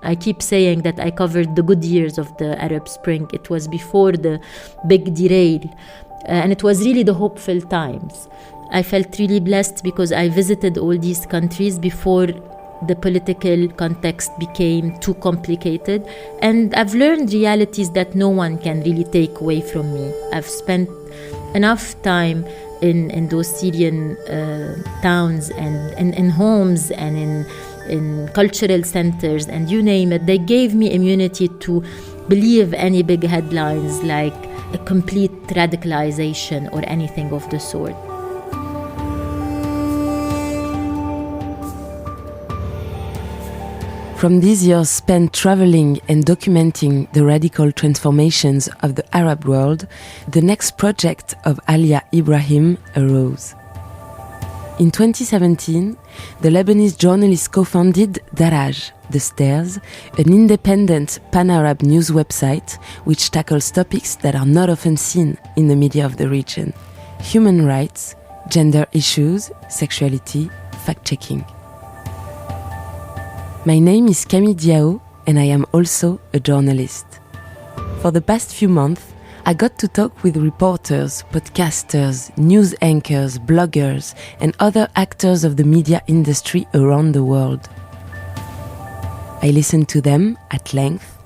I keep saying that I covered the good years of the Arab Spring. It was before the big derail, and it was really the hopeful times. I felt really blessed because I visited all these countries before the political context became too complicated, and I've learned realities that no one can really take away from me. I've spent enough time in those Syrian towns and in homes and in cultural centers, and you name it. They gave me immunity to believe any big headlines like a complete radicalization or anything of the sort. From these years spent traveling and documenting the radical transformations of the Arab world, the next project of Alia Ibrahim arose. In 2017, the Lebanese journalist co-founded Daraj, The Stairs, an independent pan-Arab news website which tackles topics that are not often seen in the media of the region: human rights, gender issues, sexuality, fact-checking. My name is Camille Diao, and I am also a journalist. For the past few months, I got to talk with reporters, podcasters, news anchors, bloggers, and other actors of the media industry around the world. I listened to them at length.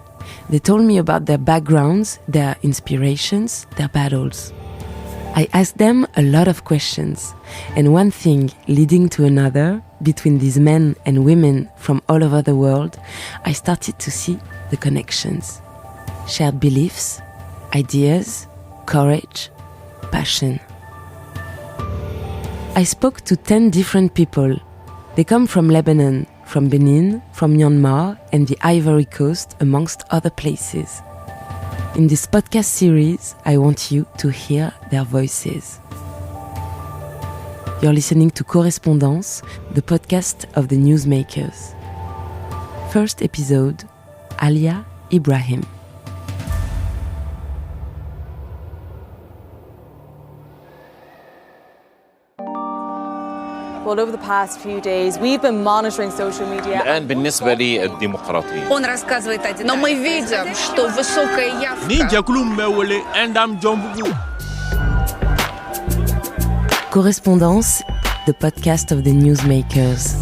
They told me about their backgrounds, their inspirations, their battles. I asked them a lot of questions, and one thing leading to another, between these men and women from all over the world, I started to see the connections. Shared beliefs, ideas, courage, passion. I spoke to 10 different people. They come from Lebanon, from Benin, from Myanmar, and the Ivory Coast, amongst other places. In this podcast series, I want you to hear their voices. You're listening to Correspondances, the podcast of the newsmakers. First episode, Alia Ibrahim. Well, over the past few days, we've been monitoring social media. الآن بالنسبة للديمقراطية. Он рассказывает один. Но мы видим, что высокая явка. Ninja Kulumbe and I'm John Bubu. Correspondance, the podcast of the newsmakers.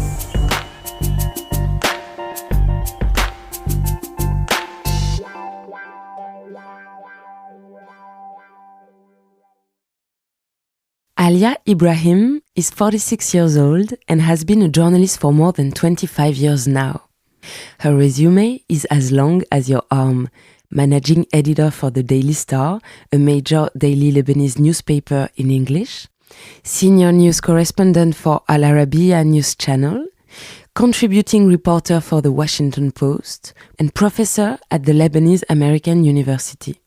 Alia Ibrahim is 46 years old and has been a journalist for more than 25 years now. Her resume is as long as your arm: managing editor for the Daily Star, a major daily Lebanese newspaper in English, senior news correspondent for Al-Arabiya news channel, contributing reporter for the Washington Post, and professor at the Lebanese American University.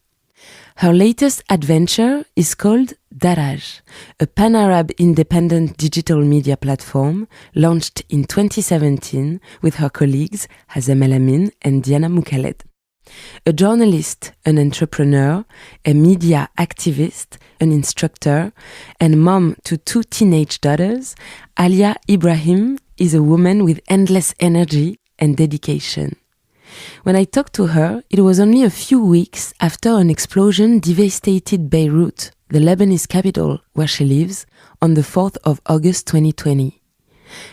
Her latest adventure is called Daraj, a pan-Arab independent digital media platform launched in 2017 with her colleagues Hazem Al-Amin and Moukalled. A journalist, an entrepreneur, a media activist, an instructor, and mom to 2 teenage daughters, Alia Ibrahim is a woman with endless energy and dedication. When I talked to her, it was only a few weeks after an explosion devastated Beirut, the Lebanese capital where she lives, on the 4th of August 2020.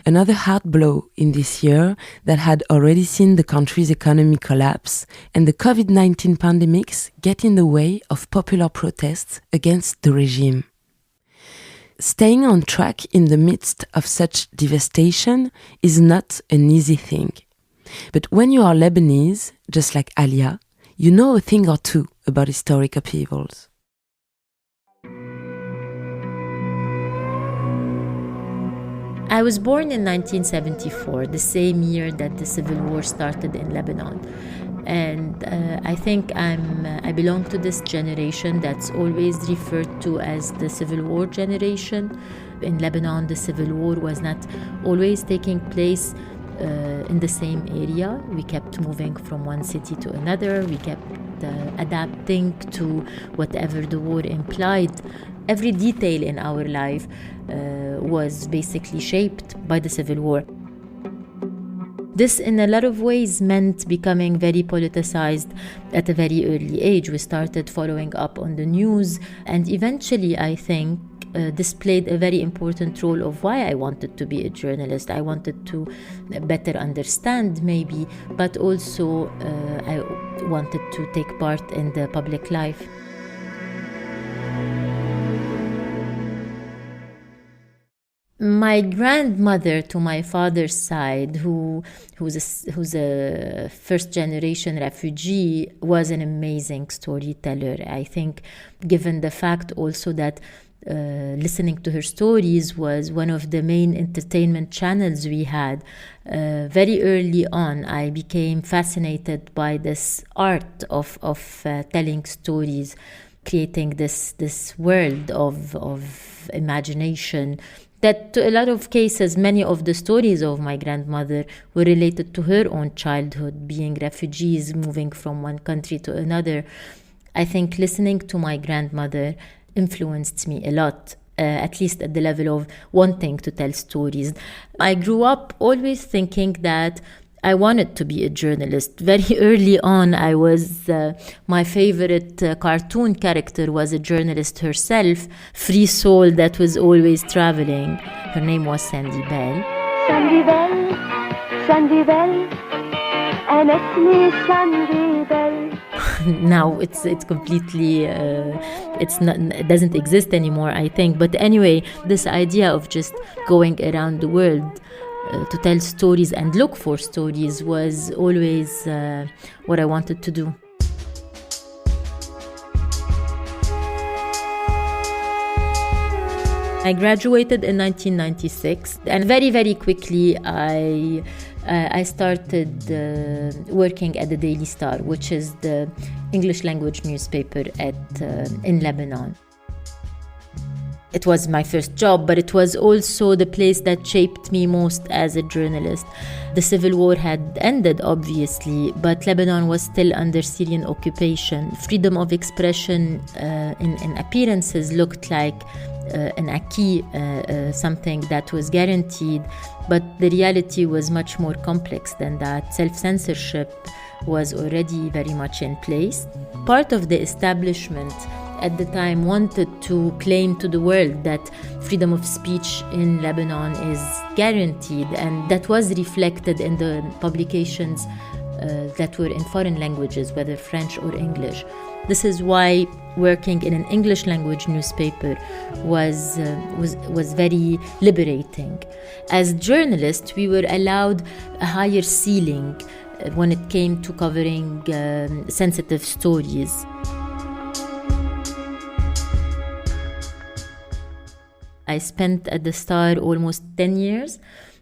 Another hard blow in this year that had already seen the country's economy collapse and the COVID-19 pandemics get in the way of popular protests against the regime. Staying on track in the midst of such devastation is not an easy thing. But when you are Lebanese, just like Alia, you know a thing or two about historic upheavals. I was born in 1974, the same year that the civil war started in Lebanon. And I think I belong to this generation that's always referred to as the civil war generation. In Lebanon, the civil war was not always taking place in the same area. We kept moving from one city to another. We kept adapting to whatever the war implied. Every detail in our life was basically shaped by the civil war. This, in a lot of ways, meant becoming very politicized at a very early age. We started following up on the news, and eventually, I think, this played a very important role of why I wanted to be a journalist. I wanted to better understand, maybe, but also I wanted to take part in the public life. My grandmother, to my father's side, who's a first-generation refugee, was an amazing storyteller. I think, given the fact also that listening to her stories was one of the main entertainment channels we had. Very early on, I became fascinated by this art of telling stories, creating this world of imagination. That to a lot of cases, many of the stories of my grandmother were related to her own childhood, being refugees, moving from one country to another. I think listening to my grandmother influenced me a lot, at least at the level of wanting to tell stories. I grew up always thinking that I wanted to be a journalist. Very early on, I was, my favorite cartoon character was a journalist herself, free soul that was always traveling. Her name was Sandy Bell. Sandy Bell, Sandy Bell, and اسمي Sandy Bell. Now it's completely it doesn't exist anymore, I think. But anyway, this idea of just going around the world to tell stories and look for stories was always what I wanted to do. I graduated in 1996, and very, very quickly I started working at the Daily Star, which is the English language newspaper in Lebanon. It was my first job, but it was also the place that shaped me most as a journalist. The civil war had ended, obviously, but Lebanon was still under Syrian occupation. Freedom of expression in appearances looked like an acquis, something that was guaranteed, but the reality was much more complex than that. Self-censorship was already very much in place. Part of the establishment at the time wanted to claim to the world that freedom of speech in Lebanon is guaranteed, and that was reflected in the publications that were in foreign languages, whether French or English. This is why working in an English language newspaper was very liberating. As journalists, we were allowed a higher ceiling when it came to covering sensitive stories. I spent at the Star almost 10 years.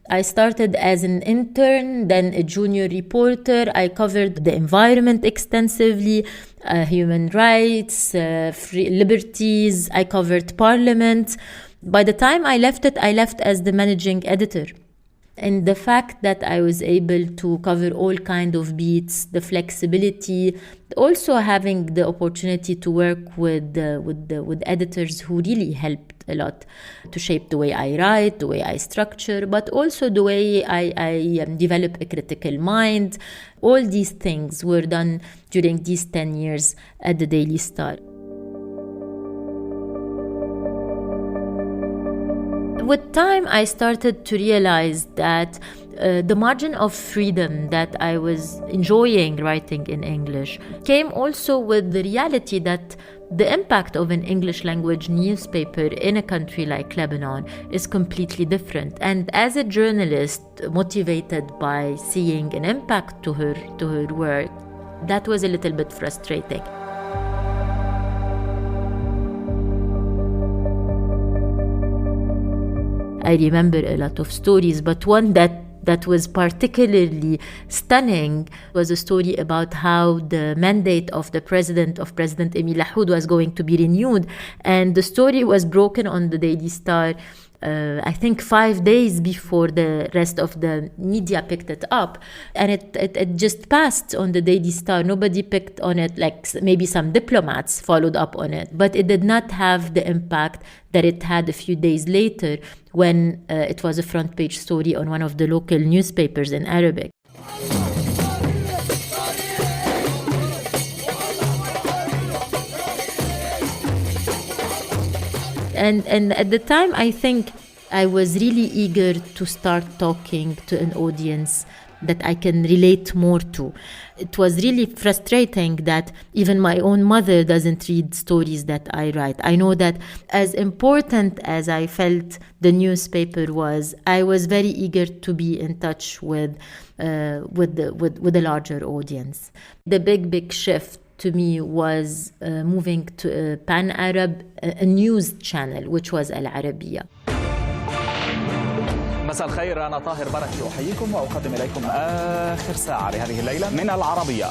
I started as an intern, then a junior reporter. I covered the environment extensively, human rights, free liberties. I covered parliament. By the time I left as the managing editor. And the fact that I was able to cover all kinds of beats, the flexibility, also having the opportunity to work with editors who really helped a lot to shape the way I write, the way I structure, but also the way I develop a critical mind. All these things were done during these 10 years at the Daily Star. With time, I started to realize that the margin of freedom that I was enjoying writing in English came also with the reality that the impact of an English language newspaper in a country like Lebanon is completely different. And as a journalist motivated by seeing an impact to her work, that was a little bit frustrating. I remember a lot of stories, but one that was particularly stunning was a story about how the mandate of President Emile Lahoud was going to be renewed. And the story was broken on the Daily Star, I think 5 days before the rest of the media picked it up. And it just passed on the Daily Star. Nobody picked on it, like maybe some diplomats followed up on it. But it did not have the impact that it had a few days later when it was a front page story on one of the local newspapers in Arabic. And at the time, I think I was really eager to start talking to an audience that I can relate more to. It was really frustrating that even my own mother doesn't read stories that I write. I know that as important as I felt the newspaper was, I was very eager to be in touch with a larger audience. The big shift to me was moving to a Pan-Arab a news channel, which was Al-Arabiya. مساء الخير، أنا طاهر بركي أحييكم وأقدم إليكم آخر ساعة لهذه الليلة من العربية.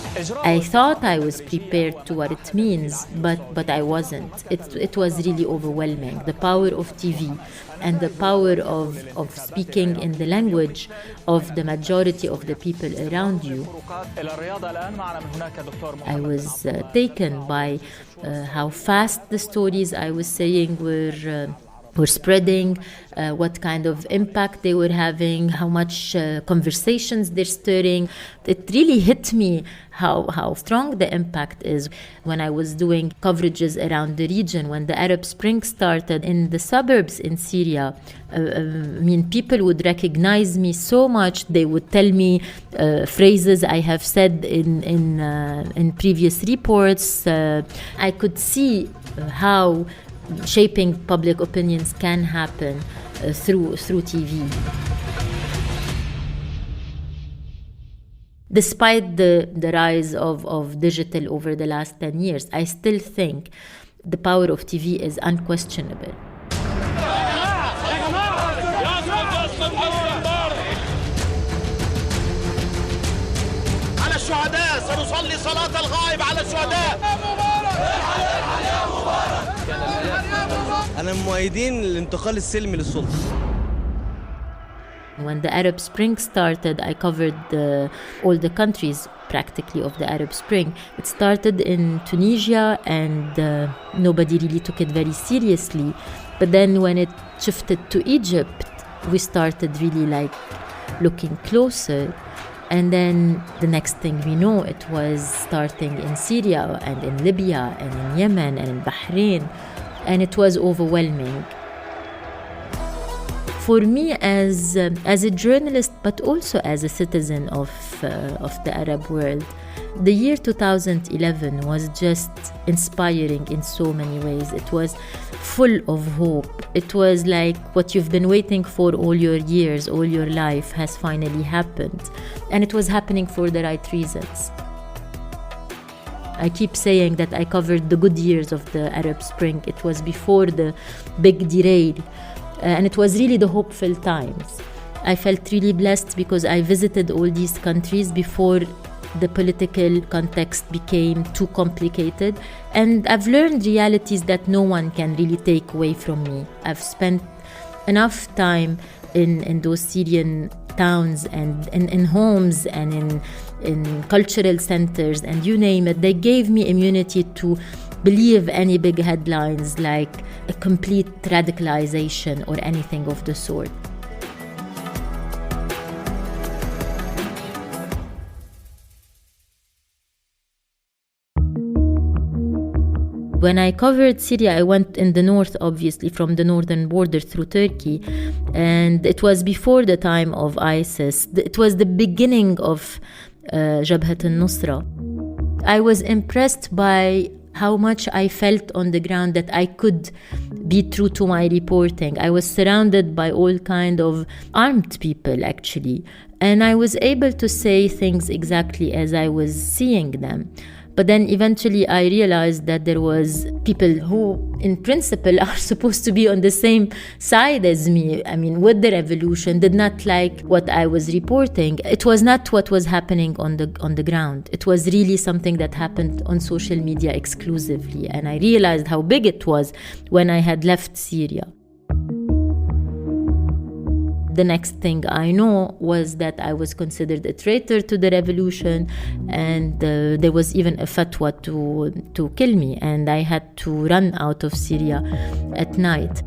I thought I was prepared to what it means, but I wasn't. It was really overwhelming. The power of TV and the power of speaking in the language of the majority of the people around you. I was taken by how fast the stories I was saying were spreading, what kind of impact they were having, how much conversations they're stirring. It really hit me how strong the impact is. When I was doing coverages around the region, when the Arab Spring started in the suburbs in Syria, people would recognize me so much. They would tell me phrases I have said in previous reports. I could see how shaping public opinions can happen through TV. Despite the rise of digital over the last 10 years, I still think the power of TV is unquestionable. على الشهداء سنصلي صلاة الغائب على الشهداء. أنا مؤيدين الانتقال السلمي للسلطة. When the Arab Spring started, I covered all the countries practically of the Arab Spring. It started in Tunisia and nobody really took it very seriously. But then when it shifted to Egypt, we started really looking closer. And then the next thing we know, it was starting in Syria and in Libya and in Yemen and in Bahrain. And it was overwhelming. For me as a journalist, but also as a citizen of the Arab world, the year 2011 was just inspiring in so many ways. It was full of hope. It was like what you've been waiting for all your years, all your life has finally happened. And it was happening for the right reasons. I keep saying that I covered the good years of the Arab Spring. It was before the big derail. And it was really the hopeful times. I felt really blessed because I visited all these countries before the political context became too complicated. And I've learned realities that no one can really take away from me. I've spent enough time in those Syrian towns and in homes and in cultural centers and you name it. They gave me immunity to believe any big headlines like a complete radicalization or anything of the sort. When I covered Syria, I went in the north, obviously, from the northern border through Turkey. And it was before the time of ISIS. It was the beginning of Jabhat al-Nusra. I was impressed by how much I felt on the ground that I could be true to my reporting. I was surrounded by all kind of armed people, actually. And I was able to say things exactly as I was seeing them. But then eventually I realized that there was people who, in principle, are supposed to be on the same side as me. I mean, with the revolution, did not like what I was reporting. It was not what was happening on the ground. It was really something that happened on social media exclusively. And I realized how big it was when I had left Syria. The next thing I know was that I was considered a traitor to the revolution, and there was even a fatwa to kill me, and I had to run out of Syria at night.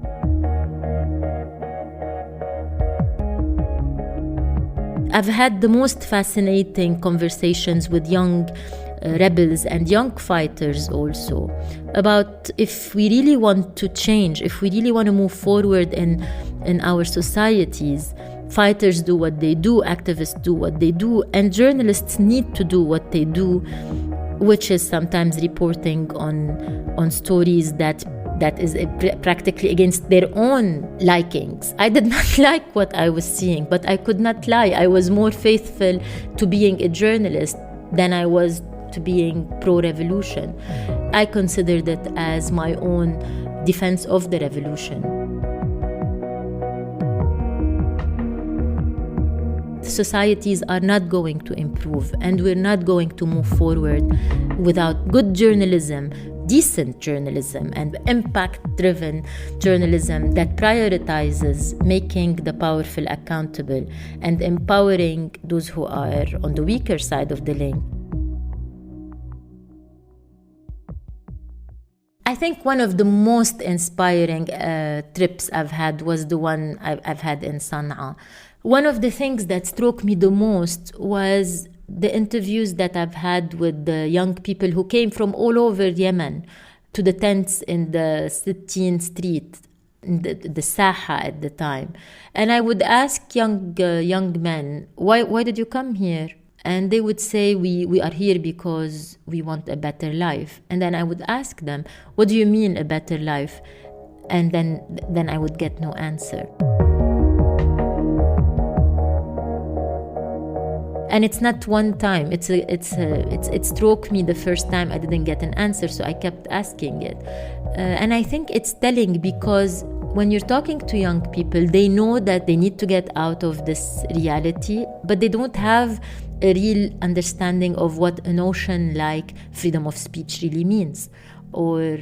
I've had the most fascinating conversations with young rebels and young fighters also about if we really want to change, if we really want to move forward in our societies. Fighters do what they do, activists do what they do, and journalists need to do what they do, which is sometimes reporting on stories that is practically against their own likings. I did not like what I was seeing, but I could not lie. I was more faithful to being a journalist than I was to being pro-revolution. I considered it as my own defense of the revolution. Societies are not going to improve, and we're not going to move forward without good journalism, decent journalism, and impact-driven journalism that prioritizes making the powerful accountable and empowering those who are on the weaker side of the link. I think one of the most inspiring trips I've had was the one I've had in Sana'a. One of the things that struck me the most was the interviews that I've had with the young people who came from all over Yemen to the tents in the Sittin Street, the Saha at the time. And I would ask young men, why did you come here? And they would say, we are here because we want a better life. And then I would ask them, what do you mean a better life? And then I would get no answer. And it's not one time. It struck me the first time I didn't get an answer, so I kept asking it. And I think it's telling because when you're talking to young people, they know that they need to get out of this reality, but they don't have a real understanding of what a notion like freedom of speech really means, or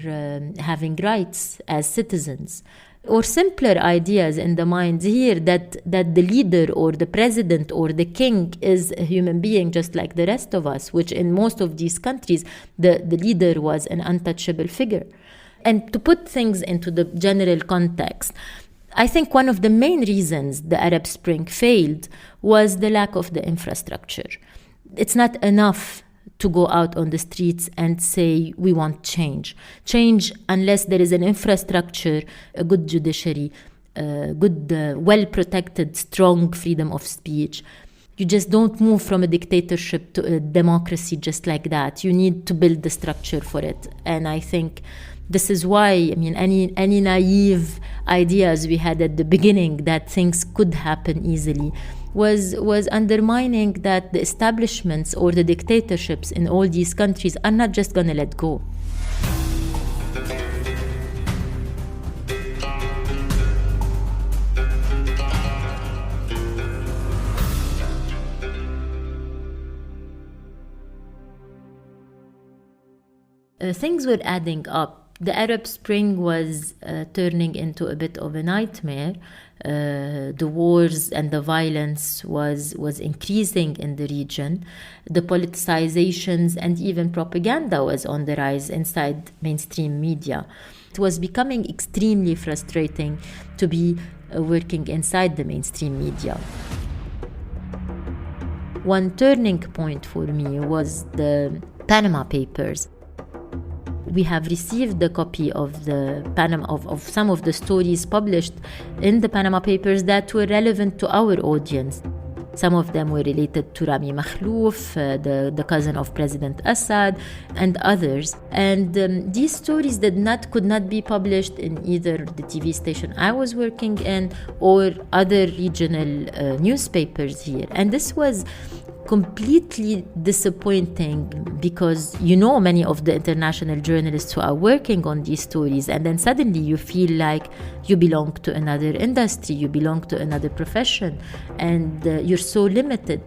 having rights as citizens, or simpler ideas in the minds here that the leader or the president or the king is a human being just like the rest of us, which in most of these countries, the leader was an untouchable figure. And to put things into the general context, I think one of the main reasons the Arab Spring failed was the lack of the infrastructure. It's not enough to go out on the streets and say we want change. Change, unless there is an infrastructure, a good judiciary, good, well-protected, strong freedom of speech. You just don't move from a dictatorship to a democracy just like that. You need to build the structure for it. And I think this is why, any naive ideas we had at the beginning that things could happen easily was undermining that the establishments or the dictatorships in all these countries are not just going to let go. Things were adding up. The Arab Spring was turning into a bit of a nightmare. The wars and the violence was increasing in the region. The politicizations and even propaganda was on the rise inside mainstream media. It was becoming extremely frustrating to be working inside the mainstream media. One turning point for me was the Panama Papers. We have received the copy of of some of the stories published in the Panama Papers that were relevant to our audience. Some of them were related to Rami Makhlouf, the cousin of President Assad, and others. And these stories could not be published in either the TV station I was working in or other regional newspapers here. And this was completely disappointing because many of the international journalists who are working on these stories, and then suddenly you feel like you belong to another industry, you belong to another profession, and you're so limited.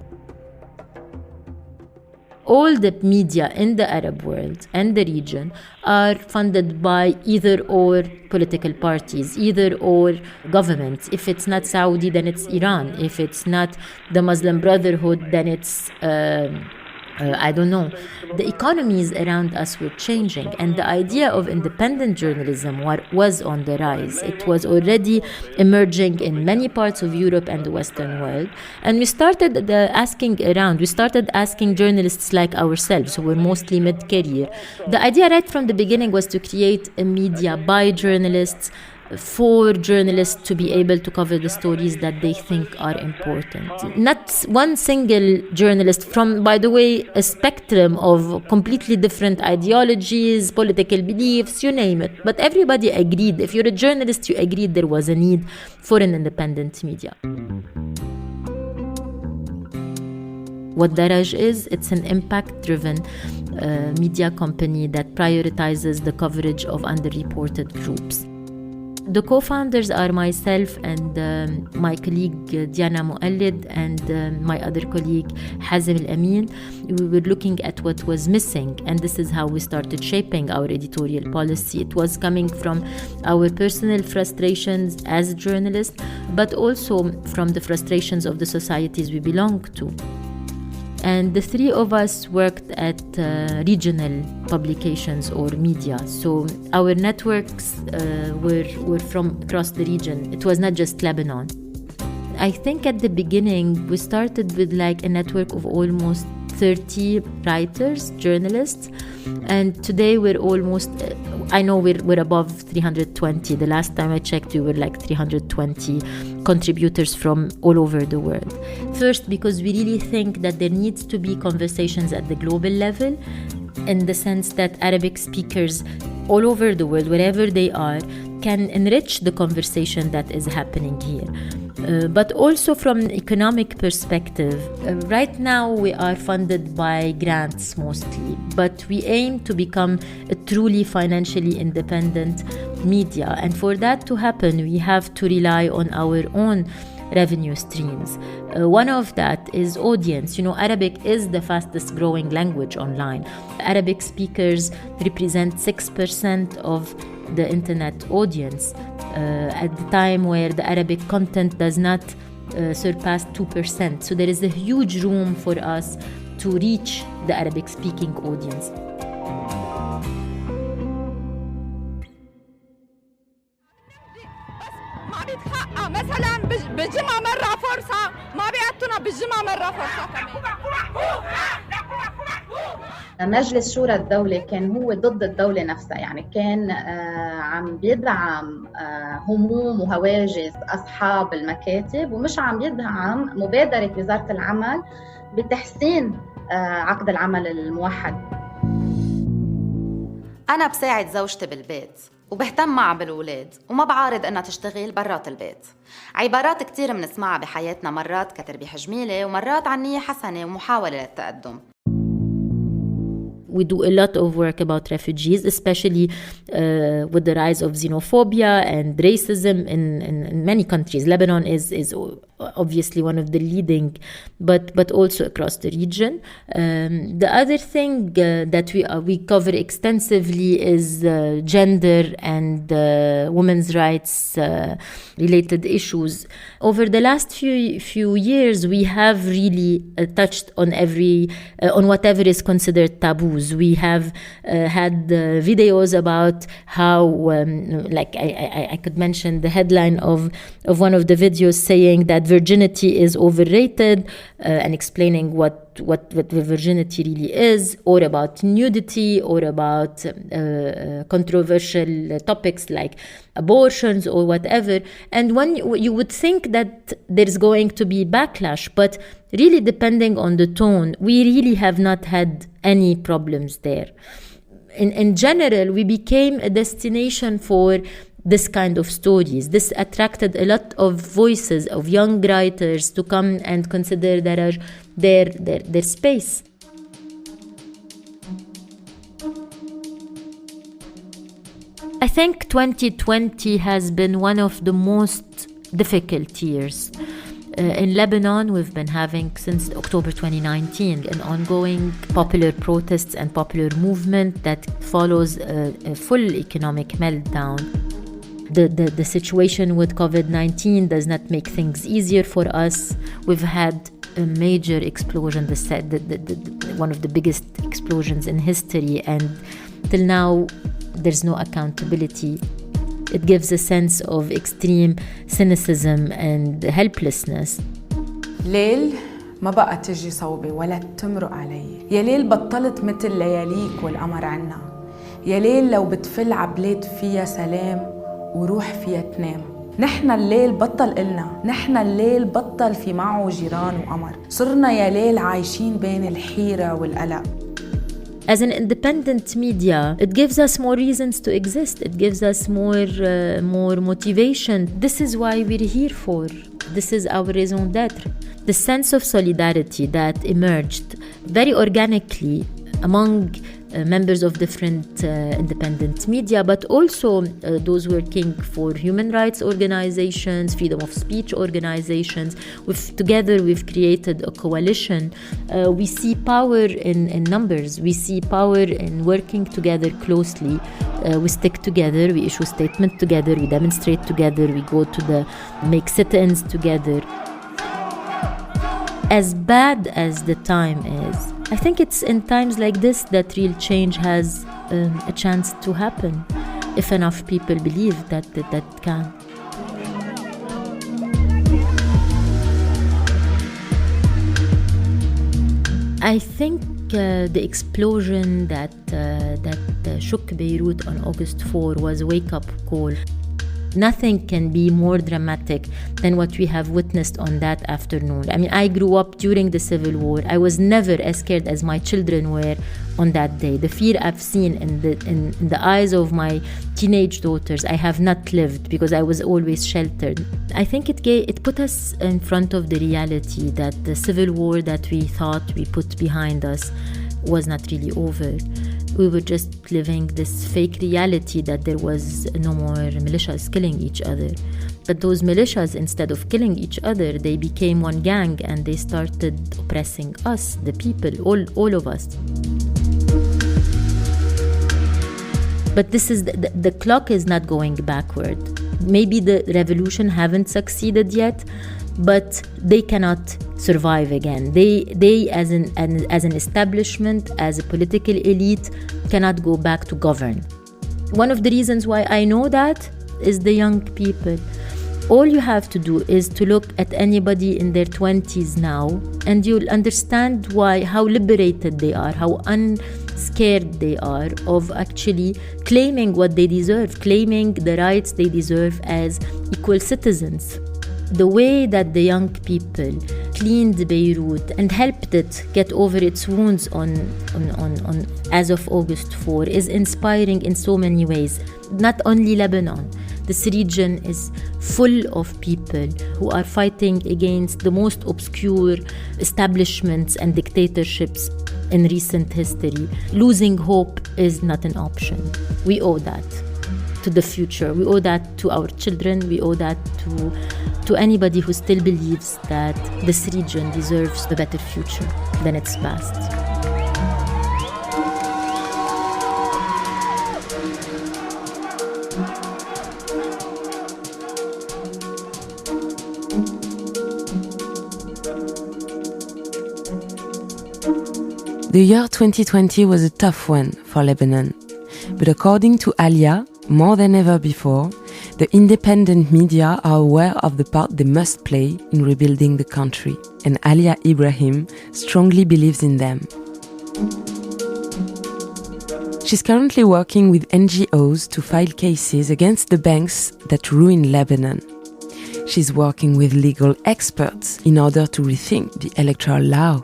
All the media in the Arab world and the region are funded by either or political parties, either or governments. If it's not Saudi, then it's Iran. If it's not the Muslim Brotherhood, then it's I don't know. The economies around us were changing, and the idea of independent journalism was on the rise. It was already emerging in many parts of Europe and the Western world. And we started asking around. We started asking journalists like ourselves, who were mostly mid-career. The idea right from the beginning was to create a media by journalists, for journalists to be able to cover the stories that they think are important. Not one single journalist from, by the way, a spectrum of completely different ideologies, political beliefs, you name it. But everybody agreed. If you're a journalist, you agreed there was a need for an independent media. What Daraj is, it's an impact-driven media company that prioritizes the coverage of underreported groups. The co-founders are myself and my colleague Diana Moukalled and my other colleague Hazem Al-Amin. We were looking at what was missing, and this is how we started shaping our editorial policy. It was coming from our personal frustrations as journalists, but also from the frustrations of the societies we belong to. And the three of us worked at regional publications or media. So our networks were from across the region. It was not just Lebanon. I think at the beginning, we started with like a network of almost 30 writers, journalists. And today we're almost, I know we're above 320. The last time I checked, we were like 320 contributors from all over the world. First, because we really think that there needs to be conversations at the global level, in the sense that Arabic speakers all over the world, wherever they are, can enrich the conversation that is happening here. But also from an economic perspective, right now we are funded by grants mostly, but we aim to become a truly financially independent media. And for that to happen, we have to rely on our own revenue streams. One of that is audience. You know, Arabic is the fastest growing language online. Arabic speakers represent 6% of the internet audience at the time where the Arabic content does not surpass 2%. So there is a huge room for us to reach the Arabic speaking audience. مثلا بالجمعة مرة فرصة ما بيعطونا بالجمعة مرة فرصة كمان. مجلس شورى الدولة كان هو ضد الدولة نفسها، يعني كان عم بيدعم هموم وهواجس أصحاب المكاتب، ومش عم يدعم مبادرة وزارة العمل بتحسين عقد العمل الموحد. أنا بساعد زوجتي بالبيت وبهتم معها بالولاد وما بعارض إنها تشتغل برات البيت. عبارات كتير منسمعها بحياتنا، مرات كتربيح جميلة ومرات عن نية حسنة ومحاولة للتقدم. We do a lot of work about refugees, especially with the rise of xenophobia and racism in many countries. Lebanon is obviously one of the leading, but also across the region. The other thing that we cover extensively is gender and women's rights related issues. Over the last few years, we have really touched on on whatever is considered taboos. We have had videos about how, like I could mention the headline of one of the videos saying that virginity is overrated, and explaining what the virginity really is, or about nudity, or about controversial topics like abortions or whatever. And when you would think that there's going to be backlash, but really depending on the tone, we really have not had any problems there. In general, we became a destination for this kind of stories. This attracted a lot of voices of young writers to come and consider Daraj their space. I think 2020 has been one of the most difficult years. In Lebanon, we've been having, since October 2019, an ongoing popular protests and popular movement that follows a full economic meltdown. The situation with COVID-19 does not make things easier for us. We've had a major explosion, one of the biggest explosions in history, and till now there's no accountability. It gives a sense of extreme cynicism and helplessness. ليل ما بقى تجي صوبي ولا تمرق علي، يا ليل بطلت مثل لياليك والقمر عنا، يا ليل لو بتفل عبلاد فيها سلام وروح فيها تنام. نحن الليل بطل إلنا، نحن الليل بطل في معه جيران وقمر، صرنا يا ليل عايشين بين الحيرة والقلق. As an independent media, it gives us more reasons to exist. It gives us more motivation. This is why we're here for. This is our raison d'être. The sense of solidarity that emerged very organically among members of different independent media, but also those working for human rights organizations, freedom of speech organizations. Together we've created a coalition. We see power in numbers. We see power in working together closely. We stick together, we issue statements together, we demonstrate together, we go to make sit-ins together. As bad as the time is, I think it's in times like this that real change has a chance to happen, if enough people believe that can. I think the explosion that shook Beirut on August 4 was a wake-up call. Nothing can be more dramatic than what we have witnessed on that afternoon. I mean, I grew up during the Civil War. I was never as scared as my children were on that day. The fear I've seen in the eyes of my teenage daughters, I have not lived because I was always sheltered. I think it put us in front of the reality that the Civil War that we thought we put behind us was not really over. We were just living this fake reality that there was no more militias killing each other. But those militias, instead of killing each other, they became one gang and they started oppressing us, the people, all of us. But this is the clock is not going backward. Maybe the revolution haven't succeeded yet, but they cannot survive again. They as an establishment, as a political elite, cannot go back to govern. One of the reasons why I know that is the young people. All you have to do is to look at anybody in their 20s now, and you'll understand how liberated they are, how unscared they are of actually claiming what they deserve, claiming the rights they deserve as equal citizens. The way that the young people cleaned Beirut and helped it get over its wounds on as of August 4 is inspiring in so many ways. Not only Lebanon. This region is full of people who are fighting against the most obscure establishments and dictatorships in recent history. Losing hope is not an option. We owe that to the future. We owe that to our children. We owe that to anybody who still believes that this region deserves a better future than its past. The year 2020 was a tough one for Lebanon. But according to Alia, more than ever before, the independent media are aware of the part they must play in rebuilding the country, and Alia Ibrahim strongly believes in them. She's currently working with NGOs to file cases against the banks that ruin Lebanon. She's working with legal experts in order to rethink the electoral law.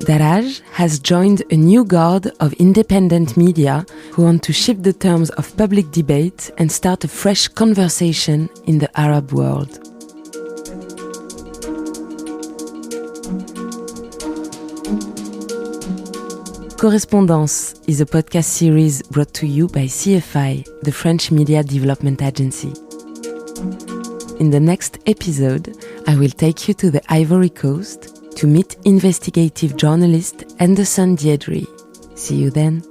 Daraj has joined a new guard of independent media who want to shift the terms of public debate and start a fresh conversation in the Arab world. Correspondances is a podcast series brought to you by CFI, the French media development agency. In the next episode, I will take you to the Ivory Coast to meet investigative journalist Anderson Diedry. See you then.